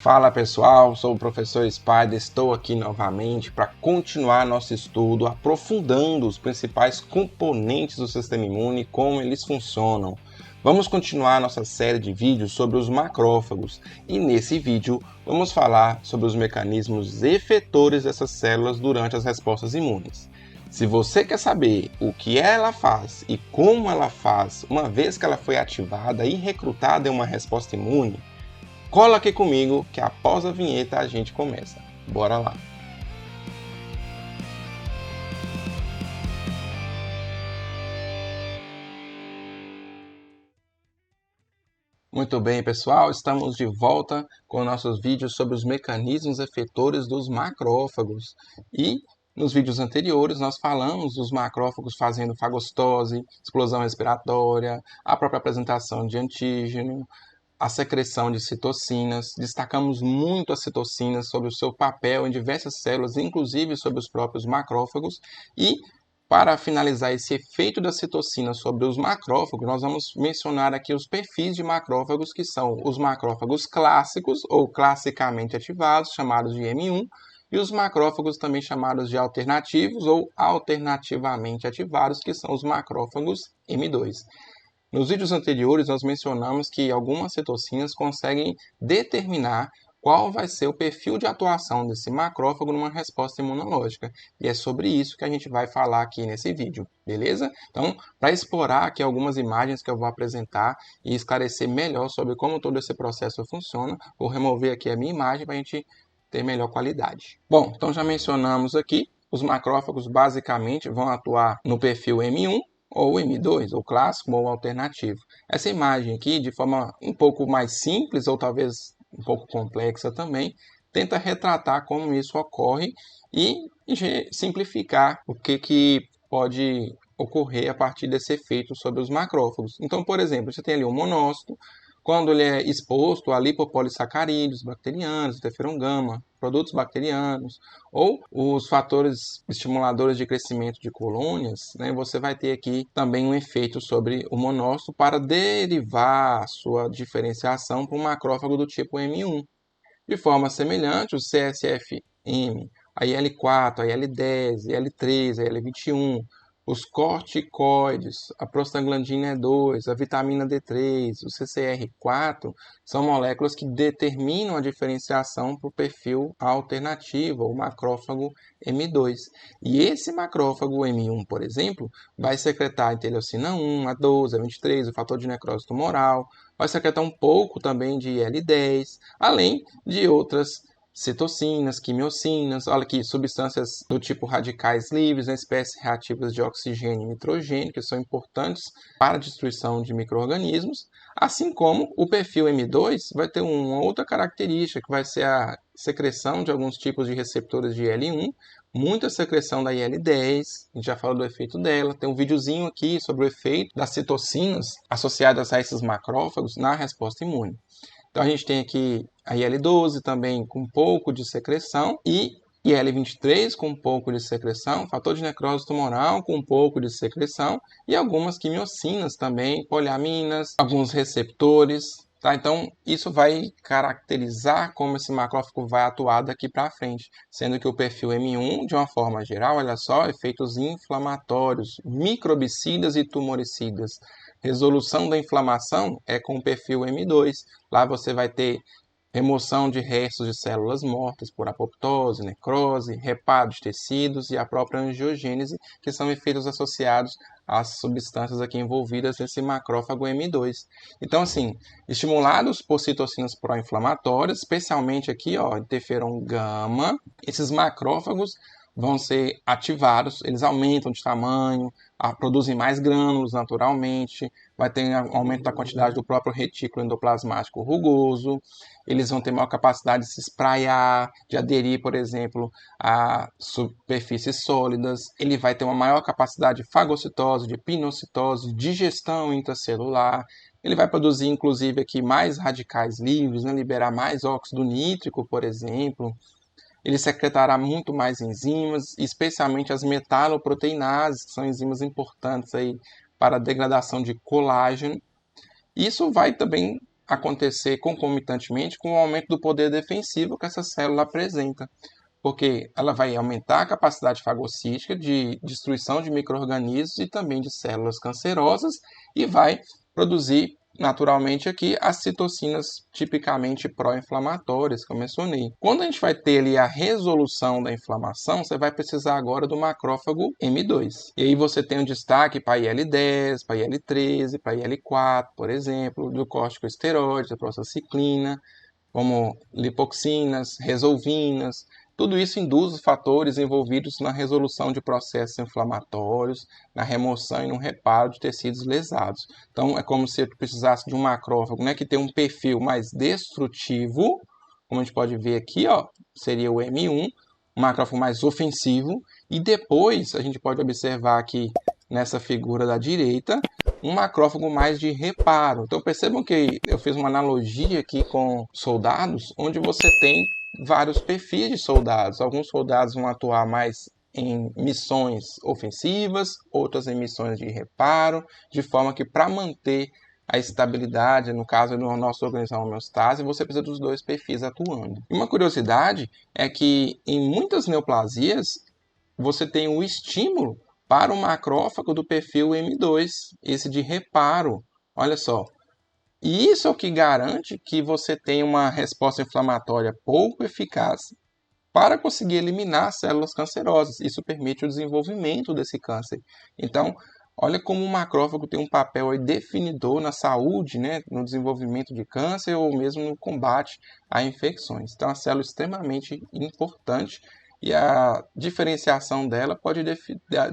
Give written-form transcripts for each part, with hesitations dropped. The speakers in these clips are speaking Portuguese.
Fala pessoal, sou o professor Spider, estou aqui novamente para continuar nosso estudo aprofundando os principais componentes do sistema imune e como eles funcionam. Vamos continuar nossa série de vídeos sobre os macrófagos e nesse vídeo vamos falar sobre os mecanismos efetores dessas células durante as respostas imunes. Se você quer saber o que ela faz e como ela faz uma vez que ela foi ativada e recrutada em uma resposta imune, cola aqui comigo que após a vinheta a gente começa. Bora lá! Muito bem, pessoal, estamos de volta com nossos vídeos sobre os mecanismos efetores dos macrófagos. E nos vídeos anteriores nós falamos dos macrófagos fazendo fagocitose, explosão respiratória, a própria apresentação de antígeno, a secreção de citocinas. Destacamos muito as citocinas sobre o seu papel em diversas células, inclusive sobre os próprios macrófagos. E para finalizar esse efeito da citocina sobre os macrófagos, nós vamos mencionar aqui os perfis de macrófagos, que são os macrófagos clássicos ou classicamente ativados, chamados de M1, e os macrófagos também chamados de alternativos ou alternativamente ativados, que são os macrófagos M2. Nos vídeos anteriores, nós mencionamos que algumas citocinas conseguem determinar qual vai ser o perfil de atuação desse macrófago numa resposta imunológica. E é sobre isso que a gente vai falar aqui nesse vídeo, beleza? Então, para explorar aqui algumas imagens que eu vou apresentar e esclarecer melhor sobre como todo esse processo funciona, vou remover aqui a minha imagem para a gente ter melhor qualidade. Bom, então já mencionamos aqui, os macrófagos basicamente vão atuar no perfil M1, ou M2, ou clássico ou alternativo. Essa imagem aqui, de forma um pouco mais simples, ou talvez um pouco complexa também, tenta retratar como isso ocorre e simplificar o que pode ocorrer a partir desse efeito sobre os macrófagos. Então, por exemplo, você tem ali um monócito, quando ele é exposto a lipopolissacarídeos bacterianos, interferon gama, produtos bacterianos, ou os fatores estimuladores de crescimento de colônias, né, você vai ter aqui também um efeito sobre o monócito para derivar a sua diferenciação para um macrófago do tipo M1. De forma semelhante, o CSF-M, a IL-4, a IL-10, a IL-3, a IL-21, os corticoides, a prostaglandina E2, a vitamina D3, o CCR4, são moléculas que determinam a diferenciação para o perfil alternativo, ou macrófago M2. E esse macrófago M1, por exemplo, vai secretar a interleucina 1, a 12, a 23, o fator de necrose tumoral, vai secretar um pouco também de IL-10, além de outras citocinas, quimiocinas, olha aqui, substâncias do tipo radicais livres, né, espécies reativas de oxigênio e nitrogênio, que são importantes para a destruição de micro-organismos, assim como o perfil M2 vai ter uma outra característica, que vai ser a secreção de alguns tipos de receptores de IL-1, muita secreção da IL-10, a gente já falou do efeito dela, tem um videozinho aqui sobre o efeito das citocinas associadas a esses macrófagos na resposta imune. Então a gente tem aqui a IL-12 também com um pouco de secreção e IL-23 com um pouco de secreção, fator de necrose tumoral com um pouco de secreção e algumas quimiocinas também, poliaminas, alguns receptores. Tá? Então, isso vai caracterizar como esse macrófago vai atuar daqui para frente, sendo que o perfil M1, de uma forma geral, olha só, efeitos inflamatórios, microbicidas e tumoricidas. Resolução da inflamação é com o perfil M2. Lá você vai ter remoção de restos de células mortas por apoptose, necrose, reparo de tecidos e a própria angiogênese, que são efeitos associados às substâncias aqui envolvidas nesse macrófago M2. Então, assim, estimulados por citocinas pró-inflamatórias, especialmente aqui, ó, interferon gama, esses macrófagos vão ser ativados, eles aumentam de tamanho, produzem mais grânulos naturalmente, vai ter um aumento da quantidade do próprio retículo endoplasmático rugoso, eles vão ter maior capacidade de se espraiar, de aderir, por exemplo, a superfícies sólidas, ele vai ter uma maior capacidade de fagocitose, de pinocitose, digestão intracelular, ele vai produzir, inclusive, aqui mais radicais livres, né, liberar mais óxido nítrico, por exemplo. Ele secretará muito mais enzimas, especialmente as metaloproteinases, que são enzimas importantes aí para a degradação de colágeno. Isso vai também acontecer concomitantemente com o aumento do poder defensivo que essa célula apresenta, porque ela vai aumentar a capacidade fagocítica de destruição de micro-organismos e também de células cancerosas e vai produzir naturalmente aqui as citocinas tipicamente pró-inflamatórias que eu mencionei. Quando a gente vai ter ali a resolução da inflamação, você vai precisar agora do macrófago M2. E aí você tem um destaque para IL-10, para IL-13, para IL-4, por exemplo, do corticosteroides, da prostacyclina, como lipoxinas, resolvinas. Tudo isso induz os fatores envolvidos na resolução de processos inflamatórios, na remoção e no reparo de tecidos lesados. Então, é como se eu precisasse de um macrófago, né, que tem um perfil mais destrutivo, como a gente pode ver aqui, ó, seria o M1, um macrófago mais ofensivo, e depois a gente pode observar aqui nessa figura da direita, um macrófago mais de reparo. Então percebam que eu fiz uma analogia aqui com soldados, onde você tem vários perfis de soldados. Alguns soldados vão atuar mais em missões ofensivas, outras em missões de reparo, de forma que para manter a estabilidade, no caso do nosso organismo homeostase, você precisa dos dois perfis atuando. E uma curiosidade é que em muitas neoplasias você tem um estímulo para o macrófago do perfil M2, esse de reparo. Olha só. E isso é o que garante que você tem uma resposta inflamatória pouco eficaz para conseguir eliminar células cancerosas. Isso permite o desenvolvimento desse câncer. Então, olha como o macrófago tem um papel aí definidor na saúde, né, no desenvolvimento de câncer ou mesmo no combate a infecções. Então, é uma célula extremamente importante e a diferenciação dela pode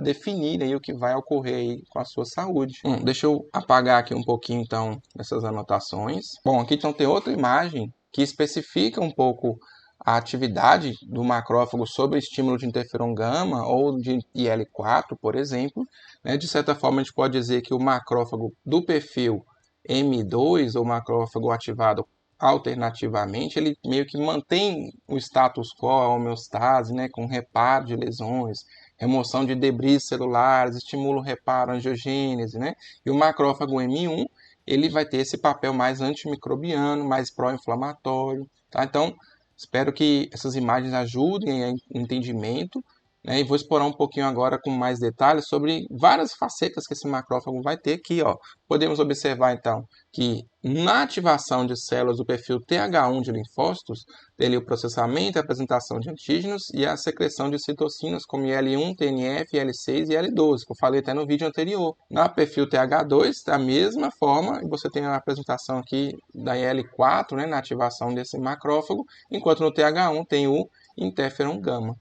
definir aí o que vai ocorrer aí com a sua saúde. Deixa eu apagar aqui um pouquinho então essas anotações. Bom, aqui então tem outra imagem que especifica um pouco a atividade do macrófago sobre estímulo de interferon gama ou de IL-4, por exemplo. Né? De certa forma, a gente pode dizer que o macrófago do perfil M2, ou macrófago ativado alternativamente, ele meio que mantém o status quo, a homeostase, né, com reparo de lesões, remoção de debris celulares, estimula o reparo, a angiogênese, né? E o macrófago M1, ele vai ter esse papel mais antimicrobiano, mais pró-inflamatório, tá? Então, espero que essas imagens ajudem ao entendimento, né? E vou explorar um pouquinho agora com mais detalhes sobre várias facetas que esse macrófago vai ter aqui, ó. Podemos observar então que na ativação de células do perfil TH1 de linfócitos, tem o processamento e apresentação de antígenos e a secreção de citocinas como IL-1, TNF, IL-6 e IL-12, que eu falei até no vídeo anterior. Na perfil TH2, da mesma forma, você tem a apresentação aqui da IL-4, né, na ativação desse macrófago, enquanto no TH1 tem o interferon gama.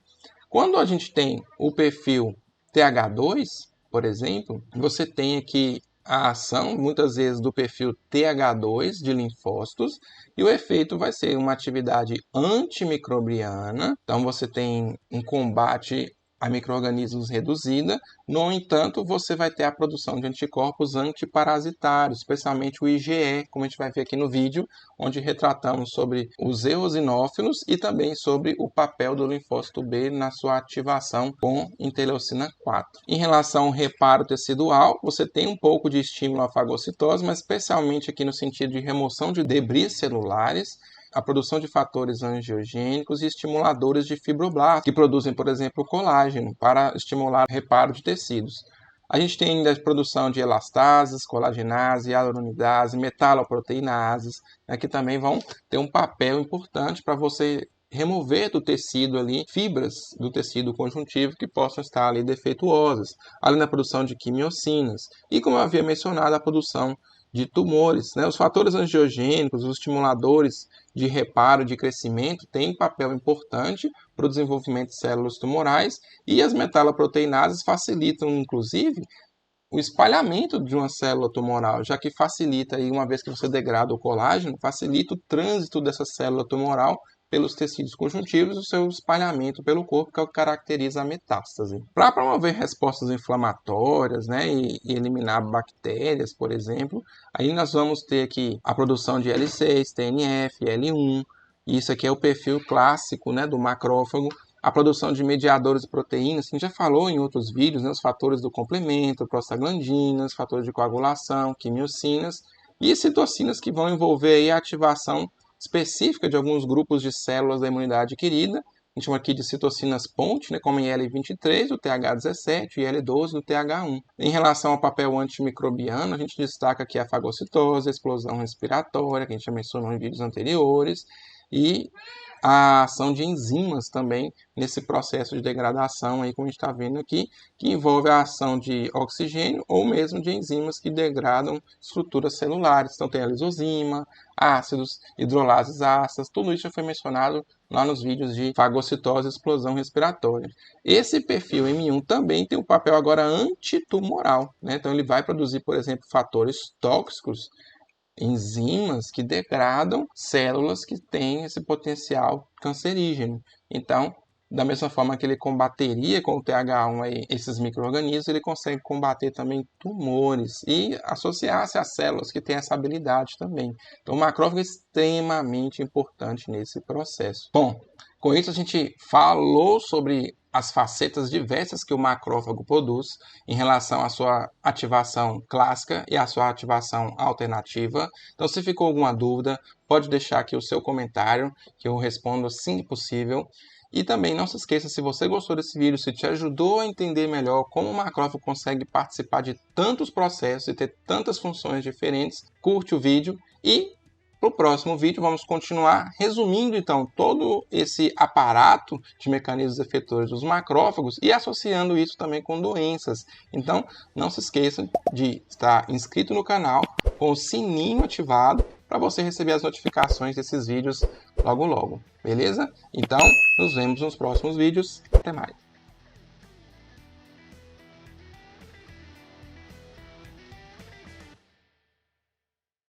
Quando a gente tem o perfil TH2, por exemplo, você tem aqui a ação, muitas vezes, do perfil TH2 de linfócitos, e o efeito vai ser uma atividade antimicrobiana, então você tem um combate a micro-organismos reduzida, no entanto, você vai ter a produção de anticorpos antiparasitários, especialmente o IgE, como a gente vai ver aqui no vídeo, onde retratamos sobre os eosinófilos e também sobre o papel do linfócito B na sua ativação com interleucina 4. Em relação ao reparo tecidual, você tem um pouco de estímulo à fagocitose, mas especialmente aqui no sentido de remoção de debris celulares, a produção de fatores angiogênicos e estimuladores de fibroblastos, que produzem, por exemplo, colágeno, para estimular o reparo de tecidos. A gente tem ainda a produção de elastases, colagenase, hialuronidase, metaloproteinases, né, que também vão ter um papel importante para você remover do tecido ali fibras do tecido conjuntivo que possam estar ali defeituosas, além da produção de quimiocinas. E como eu havia mencionado, a produção de tumores, né? Os fatores angiogênicos, os estimuladores de reparo, de crescimento, têm um papel importante para o desenvolvimento de células tumorais e as metaloproteinases facilitam, inclusive, o espalhamento de uma célula tumoral, já que facilita, aí, uma vez que você degrada o colágeno, facilita o trânsito dessa célula tumoral pelos tecidos conjuntivos e o seu espalhamento pelo corpo, que é o que caracteriza a metástase. Para promover respostas inflamatórias, né, e eliminar bactérias, por exemplo, aí nós vamos ter aqui a produção de L6, TNF, L1, e isso aqui é o perfil clássico, né, do macrófago, a produção de mediadores de proteínas, que a gente já falou em outros vídeos, né, os fatores do complemento, prostaglandinas, fatores de coagulação, quimiocinas, e citocinas que vão envolver aí a ativação específica de alguns grupos de células da imunidade adquirida. A gente chama aqui de citocinas ponte, né, como IL-23 do TH17 e IL-12 do TH1. Em relação ao papel antimicrobiano, a gente destaca aqui a fagocitose, a explosão respiratória, que a gente já mencionou em vídeos anteriores, e a ação de enzimas também nesse processo de degradação, aí, como a gente está vendo aqui, que envolve a ação de oxigênio ou mesmo de enzimas que degradam estruturas celulares. Então tem a lisozima, ácidos, hidrolases ácidas, tudo isso já foi mencionado lá nos vídeos de fagocitose e explosão respiratória. Esse perfil M1 também tem um papel agora antitumoral, né? Então ele vai produzir, por exemplo, fatores tóxicos, enzimas que degradam células que têm esse potencial cancerígeno. Então, da mesma forma que ele combateria com o TH1 aí, esses micro-organismos, ele consegue combater também tumores e associar-se a células que têm essa habilidade também. Então, o macrófago é extremamente importante nesse processo. Bom, com isso a gente falou sobre as facetas diversas que o macrófago produz em relação à sua ativação clássica e à sua ativação alternativa. Então, se ficou alguma dúvida, pode deixar aqui o seu comentário, que eu respondo assim que possível. E também não se esqueça, se você gostou desse vídeo, se te ajudou a entender melhor como o macrófago consegue participar de tantos processos e ter tantas funções diferentes, curte o vídeo e no próximo vídeo vamos continuar resumindo então todo esse aparato de mecanismos efetores dos macrófagos e associando isso também com doenças. Então não se esqueçam de estar inscrito no canal com o sininho ativado para você receber as notificações desses vídeos logo logo, beleza? Então nos vemos nos próximos vídeos, até mais!